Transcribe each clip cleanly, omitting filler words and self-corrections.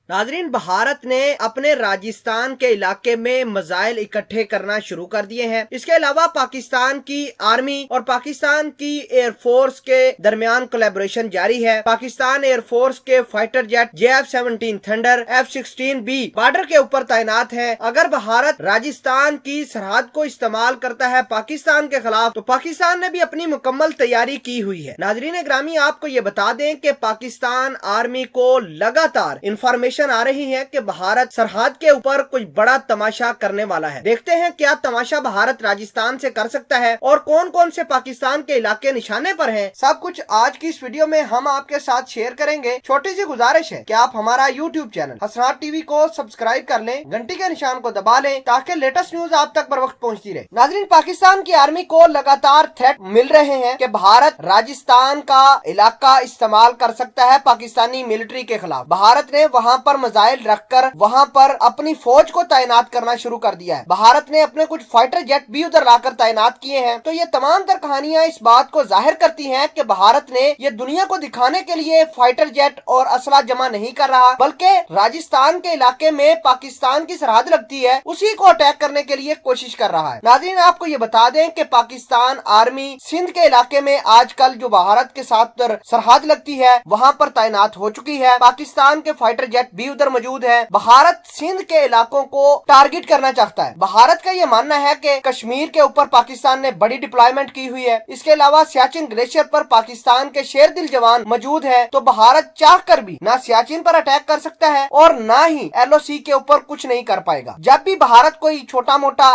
नाजरीन, भारत ने अपने राजस्थान के इलाके में मिसाइल इकट्ठे करना शुरू कर दिए हैं। इसके अलावा पाकिस्तान की आर्मी और पाकिस्तान की एयरफोर्स के दरमियान कोलैबोरेशन जारी है। पाकिस्तान एयरफोर्स के fighter jet JF-17 thunder F-16B border के ऊपर तैनात है। अगर भारत राजस्थान की सरहद को इस्तेमाल करता है पाकिस्तान के खिलाफ, तो पाकिस्तान ने भी अपनी मुकम्मल तैयारी की हुई है। नाजरीन ग्रामी, आपको ये बता दें कि पाकिस्तान आर्मी को लगातार इंफॉर्मेशन आ रही है कि भारत सरहद के ऊपर कुछ बड़ा तमाशा करने वाला है। देखते हैं क्या तमाशा भारत राजस्थान से कर सकता है और कौन कौन से पाकिस्तान के इलाके निशाने पर हैं। सब कुछ आज की इस वीडियो में हम आपके साथ शेयर करेंगे। छोटी सी गुजारिश है कि आप हमारा YouTube चैनल हसनात टीवी को सब्सक्राइब कर लें, घंटी के निशान को दबा लें ताकि लेटेस्ट न्यूज आप तक बर वक्त पहुंचती रहे। नाजरीन, पाकिस्तान की आर्मी को लगातार थ्रेट मिल रहे हैं कि भारत राजस्थान का इलाका इस्तेमाल कर सकता है पाकिस्तानी मिलिट्री के खिलाफ। भारत ने वहाँ पर मिसाइल रखकर वहां पर अपनी फौज को तैनात करना शुरू कर दिया है। भारत ने अपने कुछ फाइटर जेट भी उधर लाकर तैनात किए हैं। तो ये तमाम तर कहानियां इस बात को जाहिर करती हैं कि भारत ने ये दुनिया को दिखाने के लिए फाइटर जेट और असला जमा नहीं कर रहा, बल्कि राजस्थान के इलाके में पाकिस्तान की सरहद लगती है उसी को अटैक करने के लिए कोशिश कर रहा है। नाज़रीन, आपको ये बता दें कि पाकिस्तान आर्मी सिंध के इलाके में आजकल जो भारत के साथ सरहद लगती है वहाँ पर तैनात हो चुकी है। पाकिस्तान के फाइटर जेट भी उधर मौजूद है। भारत सिंध के इलाकों को टारगेट करना चाहता है। भारत का ये मानना है कि कश्मीर के ऊपर पाकिस्तान ने बड़ी डिप्लॉयमेंट की हुई है। इसके अलावा सियाचिन ग्लेशियर पर पाकिस्तान के शेर दिल जवान मौजूद है। तो भारत चाहकर भी ना सियाचिन पर अटैक कर सकता है और ना ही LOC के ऊपर कुछ नहीं कर पाएगा। जब भी भारत कोई छोटा मोटा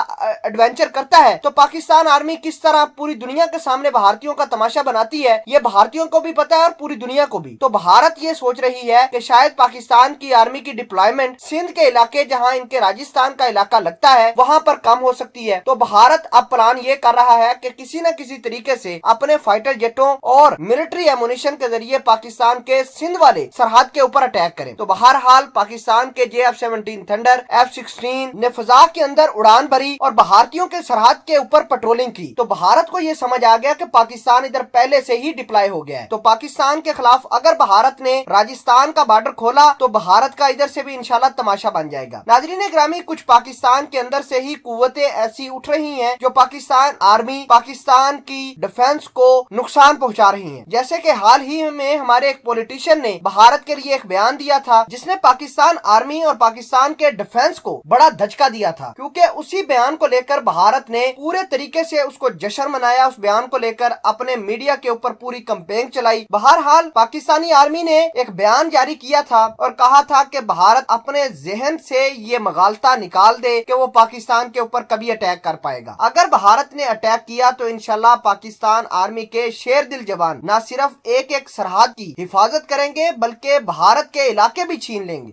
एडवेंचर करता है तो पाकिस्तान आर्मी किस तरह पूरी दुनिया के सामने भारतीयों का तमाशा बनाती है, ये भारतीयों को भी पता है और पूरी दुनिया को भी। तो भारत ये सोच रही है कि शायद पाकिस्तान की आर्मी की डिप्लॉयमेंट सिंध के इलाके जहां इनके राजस्थान का इलाका लगता है वहां पर कम हो सकती है। तो भारत अब प्लान ये कर रहा है कि किसी न किसी तरीके से अपने फाइटर जेटों और मिलिट्री एमुनिशन के जरिए पाकिस्तान के सिंध वाले सरहद के ऊपर अटैक करें। तो बहरहाल पाकिस्तान के JF-17 थंडर F-16 ने फजा के अंदर उड़ान भरी और भारतीयों के सरहद के ऊपर पेट्रोलिंग की। तो भारत को ये समझ आ गया कि पाकिस्तान इधर पहले से ही डिप्लॉय हो गया है। तो पाकिस्तान के खिलाफ अगर भारत ने राजस्थान का बॉर्डर खोला तो भारत का इधर से भी इंशाल्लाह तमाशा बन जाएगा। नाजरीन ग्रामी, कुछ पाकिस्तान के अंदर से ही कुव्वतें ऐसी उठ रही हैं जो पाकिस्तान आर्मी, पाकिस्तान की डिफेंस को नुकसान पहुंचा रही हैं। जैसे कि हाल ही में हमारे एक पॉलिटिशियन ने भारत के लिए एक बयान दिया था जिसने पाकिस्तान आर्मी और पाकिस्तान के डिफेंस को बड़ा धचका दिया था, क्योंकि उसी बयान को लेकर भारत ने पूरे तरीके से उसको जश्न मनाया। उस बयान को लेकर अपने मीडिया के ऊपर पूरी कैंपेन चलाई। बहरहाल पाकिस्तानी आर्मी ने एक बयान जारी किया था और कहा था कि भारत अपने जहन से ये मगालता निकाल दे कि वो पाकिस्तान के ऊपर कभी अटैक कर पाएगा। अगर भारत ने अटैक किया तो इंशाल्लाह पाकिस्तान आर्मी के शेर दिल जवान न सिर्फ एक एक सरहद की हिफाजत करेंगे बल्कि भारत के इलाके भी छीन लेंगे।